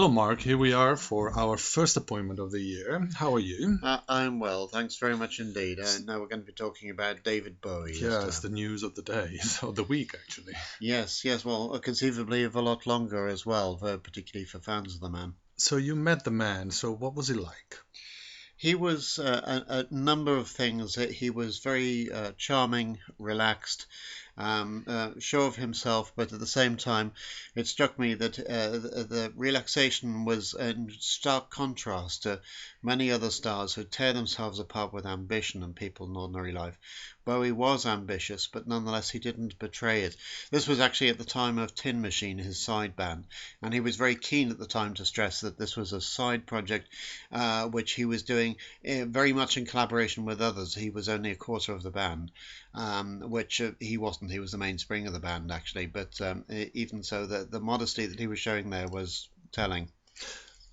Hello, Mark. Here we are for our first appointment of the year. How are you? I'm well, thanks very much indeed. Now we're going to be talking about David Bowie this Yeah, it's time. the news of the day, of the week, actually. Yes, well, conceivably of a lot longer as well, particularly for fans of the man. So you met the man. So what was he like? He was a number of things. He was very charming, relaxed, sure of himself, but at the same time, it struck me that the relaxation was in stark contrast to many other stars who tear themselves apart with ambition and people in ordinary life. Bowie was ambitious, but nonetheless he didn't betray it. This was actually at the time of Tin Machine, his side band, and he was very keen at the time to stress that this was a side project which he was doing very much in collaboration with others. He was only a quarter of the band, which he wasn't. He was the mainspring of the band, actually. But even so, the modesty that he was showing there was telling.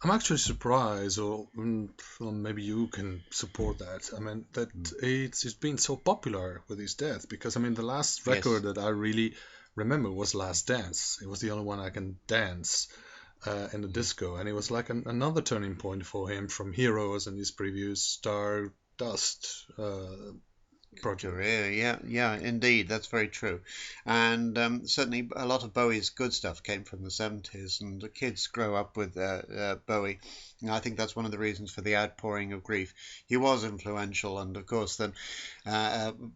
I'm actually surprised, or well, maybe you can support that. I mean, that it's been so popular with his death because, I mean, the last record Yes. that I really remember was Last Dance. It was the only one I can dance in the disco, and it was like another turning point for him from Heroes and his previous Stardust project. Career, yeah, indeed, that's very true. And certainly a lot of Bowie's good stuff came from the 70s, and the kids grow up with Bowie. And I think that's one of the reasons for the outpouring of grief. He was influential, and of course, then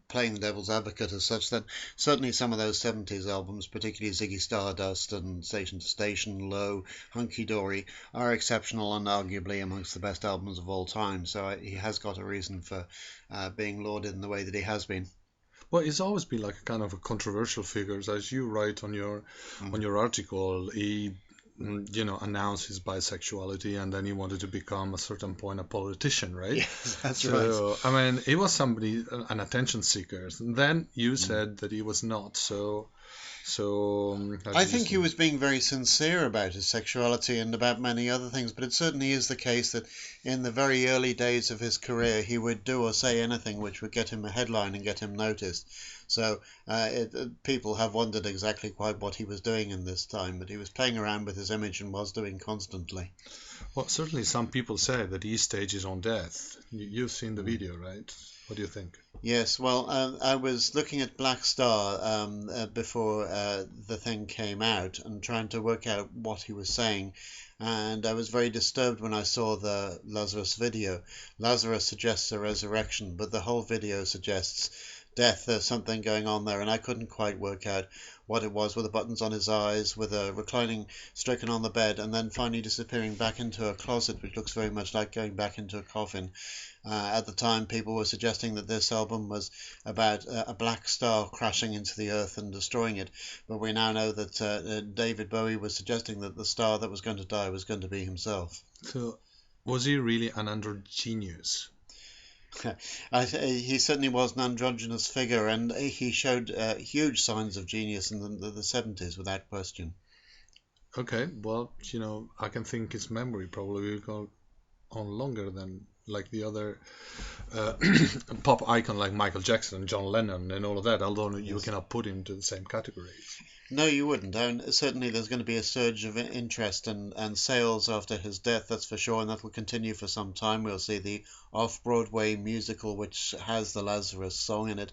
playing the devil's advocate as such, then certainly some of those 70s albums, particularly Ziggy Stardust and Station to Station, Low, Hunky Dory, are exceptional and arguably amongst the best albums of all time. So he has got a reason for being lauded in the way that he has been. Well, he's always been like a kind of a controversial figure, as you write Mm. on your article. He, announced his bisexuality, and then he wanted to become a certain point a politician, right? Yes, that's right. So, I mean, he was somebody, an attention seeker. And then you Mm. said that he was not. How I do you think he see? was being very sincere about his sexuality and about many other things, but it certainly is the case that in the very early days of his career, he would do or say anything which would get him a headline and get him noticed. So people have wondered exactly quite what he was doing in this time, but he was playing around with his image and was doing constantly. Well, certainly some people say that he stages on death. You've seen the Mm. video, right? What do you think? Yes, well, I was looking at Black Star before the thing came out and trying to work out what he was saying. And I was very disturbed when I saw the Lazarus video. Lazarus suggests a resurrection, but the whole video suggests death. There's something going on there, and I couldn't quite work out what it was, with the buttons on his eyes, with a reclining stricken on the bed, and then finally disappearing back into a closet, which looks very much like going back into a coffin. At the time, people were suggesting that this album was about a black star crashing into the earth and destroying it, but we now know that David Bowie was suggesting that the star that was going to die was going to be himself. So, was he really an androgynous? He certainly was an androgynous figure, and he showed huge signs of genius in the 70s, without question. Okay, well, I can think his memory probably will go on longer than like the other uh, pop icon like Michael Jackson and John Lennon and all of that, although you Yes. cannot put him to the same category. No, you wouldn't. And certainly there's going to be a surge of interest and sales after his death, that's for sure, and that will continue for some time. We'll see the off-Broadway musical, which has the Lazarus song in it,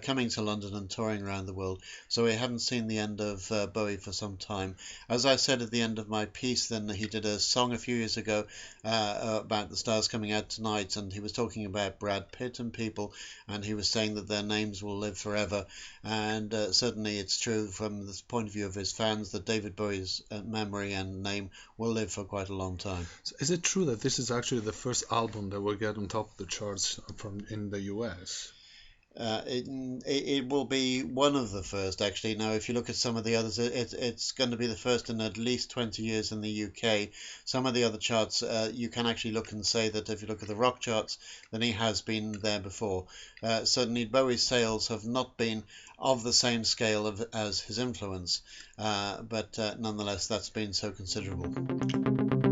coming to London and touring around the world. So we haven't seen the end of Bowie for some time. As I said at the end of my piece, then he did a song a few years ago about the stars coming out tonight, and he was talking about Brad Pitt and people, and he was saying that their names will live forever. And certainly it's true from the point of view of his fans that David Bowie's memory and name will live for quite a long time. So is it true that this is actually the first album that will get on top of the charts from in the US? It will be one of the first, actually. Now, if you look at some of the others, it's going to be the first in at least 20 years in the UK. Some of the other charts, you can actually look and say that if you look at the rock charts, then he has been there before. Certainly, Bowie's sales have not been of the same scale as his influence, but nonetheless, that's been so considerable.